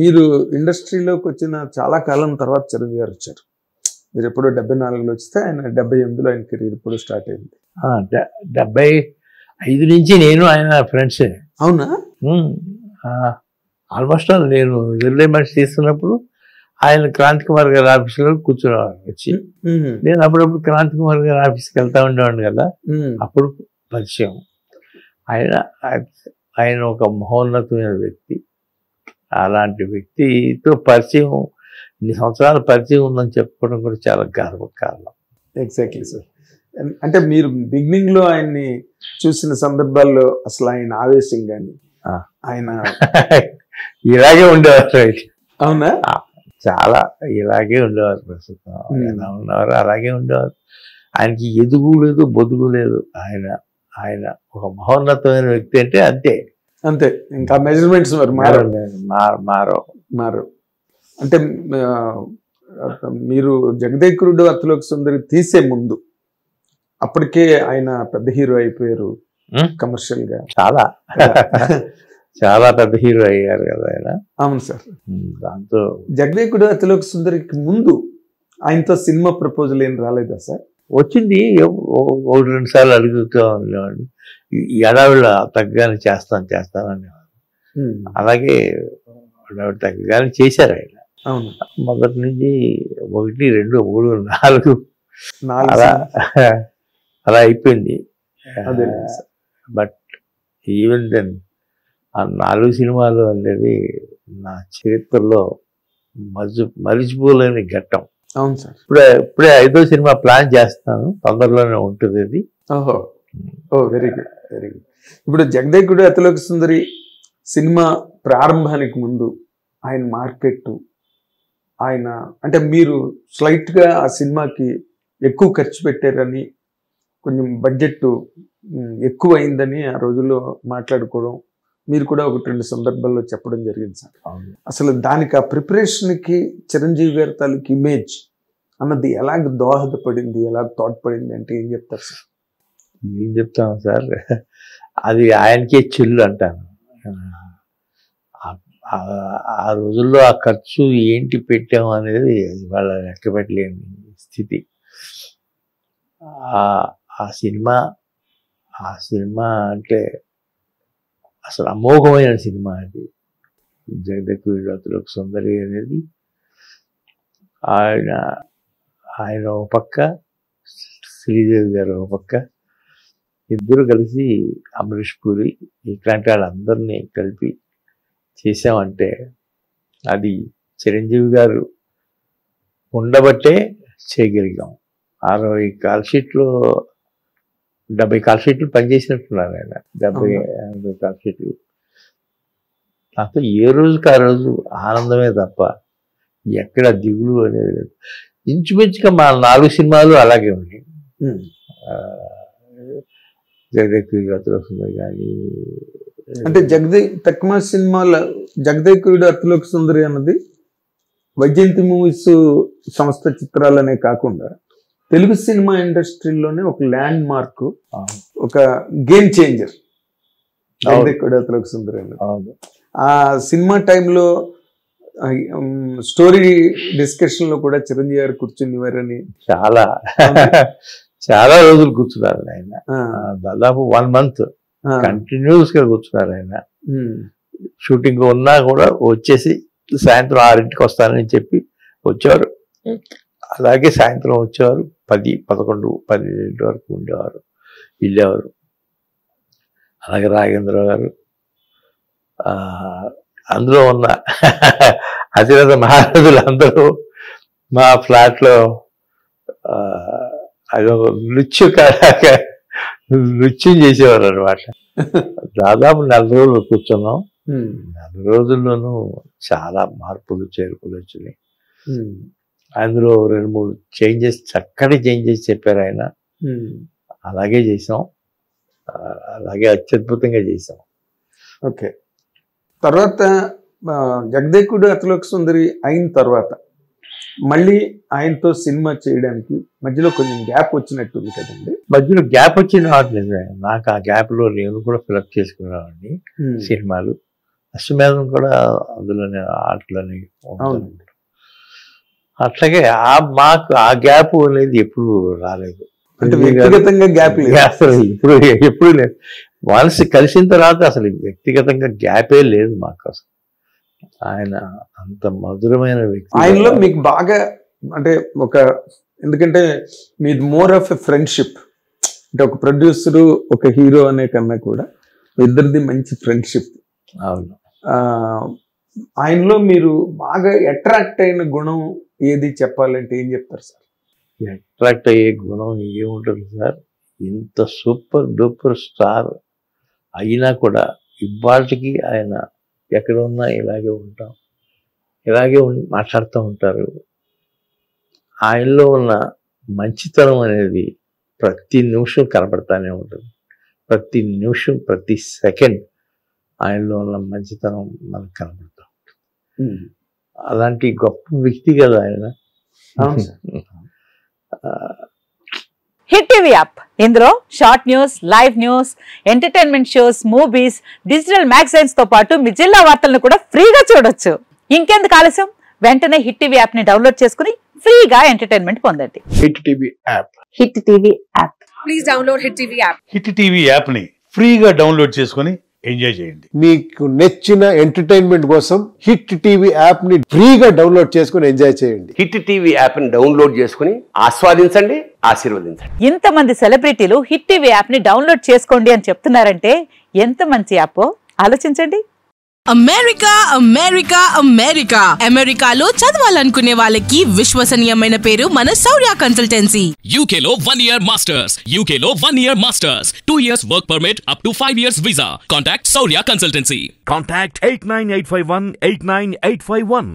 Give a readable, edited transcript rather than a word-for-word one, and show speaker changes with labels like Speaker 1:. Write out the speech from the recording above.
Speaker 1: మీరు ఇండస్ట్రీలోకి వచ్చిన చాలా కాలం తర్వాత చిరంజీవి గారు వచ్చారు. మీరు ఎప్పుడో 74లో వస్తే ఆయన 78లో ఆయన కెరీర్ ఇప్పుడు స్టార్ట్ అయింది.
Speaker 2: 75 నుంచి నేను ఆయన ఫ్రెండ్స్.
Speaker 1: అవునా?
Speaker 2: ఆల్మోస్ట్ ఆల్ నేను వెళ్ళే మనిషి తీస్తున్నప్పుడు ఆయన క్రాంతి కుమార్ గారి ఆఫీస్లో కూర్చునేవాడు వచ్చి. నేను అప్పుడప్పుడు క్రాంతి కుమార్ గారి ఆఫీస్కి వెళ్తా ఉండేవాడిని కదా, అప్పుడు పరిచయం. ఆయన ఒక మహోన్నతమైన వ్యక్తి. అలాంటి వ్యక్తితో పరిచయం, ఇన్ని సంవత్సరాల పరిచయం ఉందని చెప్పుకోవడం కూడా చాలా గర్వకారణం.
Speaker 1: Exactly sir. అంటే మీరు బిగినింగ్ లో ఆయన్ని చూసిన సందర్భాల్లో అసలు ఆయన ఆవేశం కానీ ఆయన
Speaker 2: ఇలాగే ఉండేవారు.
Speaker 1: అవునా?
Speaker 2: చాలా ఇలాగే ఉండేవారు. ప్రస్తుతం ఎలా ఉన్నవారు అలాగే ఉండేవారు. ఆయనకి ఎదుగు లేదు, బొదుగు లేదు. ఆయన ఒక మహోన్నతమైన వ్యక్తి అంటే అంతే
Speaker 1: అంతే. ఇంకా మెజర్మెంట్స్ మారు. అంటే మీరు జగదేకుడు అతిలోక సుందరి తీసే ముందు అప్పటికే ఆయన పెద్ద హీరో అయిపోయారు కమర్షియల్ గా.
Speaker 2: చాలా పెద్ద హీరో అయ్యారు కదా ఆయన.
Speaker 1: అవును సార్.
Speaker 2: దాంతో
Speaker 1: జగదేకుడు అతిలోక సుందరికి ముందు ఆయనతో సినిమా ప్రపోజల్ ఏం రాలేదా సార్?
Speaker 2: వచ్చింది, 1-2 సార్లు అడుగుతూ ఉండేవాడిని. ఎడావిడ తగ్గగానే చేస్తాను అనేవాడు. అలాగే ఎడావిడ తగ్గగానే చేశారు ఆయన.
Speaker 1: అవును.
Speaker 2: మొదటి నుంచి 1, 2, 3, 4 అలా అయిపోయింది. బట్ ఈవెన్ దెన్ ఆ 4 సినిమాలు అనేది నా చరిత్రలో మరిచిపోలేని ఘట్టం.
Speaker 1: అవును సార్.
Speaker 2: ఇప్పుడే 5వ సినిమా ప్లాన్ చేస్తున్నాను, తొందరలోనే ఉంటుంది అది.
Speaker 1: ఓహో, వెరీ గుడ్, వెరీ గుడ్. ఇప్పుడు జగదేకుడు అతిలోక సుందరి సినిమా ప్రారంభానికి ముందు ఆయన మార్కెట్, ఆయన అంటే మీరు స్లైట్ గా ఆ సినిమాకి ఎక్కువ ఖర్చు పెట్టారని, కొంచెం బడ్జెట్ ఎక్కువ అయిందని ఆ రోజుల్లో మాట్లాడుకోవడం, మీరు కూడా 1-2 సందర్భాల్లో చెప్పడం జరిగింది సార్. అసలు దానికి ఆ ప్రిపరేషన్కి చిరంజీవి గారి తాలూకు ఇమేజ్ అన్నది ఎలాగ దోహదపడింది, ఎలాగ తోడ్పడింది అంటే ఏం చెప్తారు సార్?
Speaker 2: ఏం చెప్తాను సార్, అది ఆయనకే చిల్లు అంటాను. ఆ రోజుల్లో ఆ ఖర్చు ఏంటి పెట్టాము అనేది వాళ్ళ లెక్క పెట్టలేని స్థితి. ఆ సినిమా అంటే అసలు అమోఘమైన సినిమా అది. జగదేకుడు అతిలోక సుందరి అనేది ఆయన ఒక పక్క, శ్రీదేవి గారు ఒక పక్క, ఇద్దరు కలిసి అమరీష్ పూరి ఇట్లాంటి వాళ్ళందరినీ కలిపి చేసామంటే అది చిరంజీవి గారు ఉండబట్టే చేయగలిగాం. 60 కాల్ షీట్లు 70 కాల్ షీట్లు పనిచేసినట్టున్నారు ఆయన. 70-80 కాల్ షీట్లు. దాంతో ఏ రోజుకి ఆ రోజు ఆనందమే తప్ప ఎక్కడ దిగులు అనేది లేదు. ఇంచుమించుగా మా 4 సినిమాలు అలాగే ఉన్నాయి. జగదేకుడు అతిలోక సుందరి కానీ,
Speaker 1: అంటే తక్కువ సినిమాల జగదేకుడు అతిలోక సుందరి అన్నది వైజయంతి మూవీస్ సంస్థ చిత్రాలనే కాకుండా తెలుగు సినిమా ఇండస్ట్రీలోనే ఒక ల్యాండ్ మార్క్, ఒక గేమ్ చేంజర్ జగదేకుడు అతిలోక సుందరి అన్నది. ఆ సినిమా టైంలో స్టోరీ డిస్కషన్ లో కూడా చిరంజీవి గారు కూర్చునేవారని
Speaker 2: చాలా రోజులు కూర్చున్నారు ఆయన. దాదాపు 1 month కంటిన్యూస్ గా కూర్చున్నారు ఆయన. షూటింగ్ ఉన్నా కూడా వచ్చేసి సాయంత్రం 6ంటికి వస్తానని చెప్పి వచ్చేవారు. అలాగే సాయంత్రం వచ్చేవారు, 10, 11, 12 వరకు ఉండేవారు, వెళ్ళేవారు. అలాగే రాఘేంద్ర గారు, అందులో ఉన్న అతిరథ మహారథులు అందరూ మా ఫ్లాట్లో అదొక నృత్యం చేసేవారు అనమాట. దాదాపు 4 రోజులు కూర్చున్నాం. 4 రోజుల్లోనూ చాలా మార్పులు చేర్పులు వచ్చినాయి. అందులో 2-3 చక్కటి చేంజెస్ చెప్పారు ఆయన. అలాగే చేసాం, అలాగే అత్యద్భుతంగా చేసాం.
Speaker 1: ఓకే. తర్వాత జగదేకుడు అతిలోక సుందరి అయిన తర్వాత మళ్ళీ ఆయనతో సినిమా చేయడానికి మధ్యలో కొంచెం గ్యాప్ వచ్చినట్టుంది కదండి?
Speaker 2: మధ్యలో గ్యాప్ వచ్చిన వాటి నాకు ఆ గ్యాప్లో నేను కూడా ఫిలప్ చేసుకునేవాడిని సినిమాలు. అశ్వమేధం కూడా అందులోనే ఆటలోనే
Speaker 1: అవును.
Speaker 2: అట్లాగే మాకు ఆ గ్యాప్ అనేది ఎప్పుడు రాలేదు.
Speaker 1: అంటే వ్యక్తిగతంగా గ్యాప్ లేదు
Speaker 2: అసలు ఎప్పుడు లేదు. మనసు కలిసిన తర్వాత అసలు వ్యక్తిగతంగా గ్యాపే లేదు మాకు అసలు. ఆయన అంత మధురమైన వ్యక్తి.
Speaker 1: ఆయనలో మీకు బాగా అంటే ఎందుకంటే మీది మోర్ ఆఫ్ ఎ ఫ్రెండ్షిప్, అంటే ఒక ప్రొడ్యూసరు ఒక హీరో అనే కన్నా కూడా ఇద్దరిది మంచి ఫ్రెండ్షిప్.
Speaker 2: అవును.
Speaker 1: ఆయనలో మీరు బాగా అట్రాక్ట్ అయిన గుణం ఏది చెప్పాలంటే ఏం చెప్తారు సార్?
Speaker 2: అట్రాక్ట్ అయ్యే గుణం ఏముంటుంది సార్? ఇంత సూపర్ డూపర్ స్టార్ అయినా కూడా ఇవాళకి ఆయన ఎక్కడ ఉన్నా ఇలాగే ఉంటాం, ఇలాగే మాట్లాడుతూ ఉంటారు. ఆయనలో ఉన్న మంచితనం అనేది ప్రతి నిమిషం కనపడతానే ఉంటుంది. ప్రతి నిమిషం ప్రతి సెకండ్ ఆయనలో ఉన్న మంచితనం మనకు కనపడతా ఉంటుంది. అలాంటి గొప్ప వ్యక్తి కదా ఆయన.
Speaker 3: హిట్ టీవీ యాప్, ఇందులో short news, live news, entertainment shows, movies, digital magazines తో పాటు మీ జిల్లా వార్తలను కూడా ఫ్రీగా చూడొచ్చు. ఇంకెందుకు ఆలస్యం, వెంటనే హిట్ టీవీ యాప్ ని డౌన్లోడ్ చేసుకుని ఫ్రీగా ఎంటర్టైన్మెంట్ పొందండి.
Speaker 4: Hit TV app.
Speaker 3: Hit TV app.
Speaker 5: Please download hit TV app.
Speaker 4: Hit TV app ని ఫ్రీగా డౌన్లోడ్ చేసుకొని ఎంజాయ్ చేయండి.
Speaker 6: మీకు నచ్చిన ఎంటర్టైన్మెంట్ కోసం హిట్ టీవీ యాప్ ని ఫ్రీగా డౌన్లోడ్ చేసుకొని ఎంజాయ్ చేయండి.
Speaker 7: హిట్ టీవీ యాప్ ని డౌన్లోడ్ చేసుకుని ఆస్వాదించండి, ఆశీర్వదించండి.
Speaker 3: ఇంతమంది సెలబ్రిటీలు హిట్ టీవీ యాప్ ని డౌన్లోడ్ చేసుకోండి అని చెప్తున్నారంటే ఎంత మంచి యాప్ ఆలోచించండి.
Speaker 5: అమెరికా అమెరికా అమెరికా అమెరికాలో చదవాలనుకునే వాళ్ళకి విశ్వసనీయమైన పేరు మన శౌర్య కన్సల్టెన్సీ.
Speaker 8: UK లో 1 year masters. UK లో 1 year masters. 2 years work permit up to 5 years visa. Contact Saurya Consultancy.
Speaker 9: Contact 89851 89851.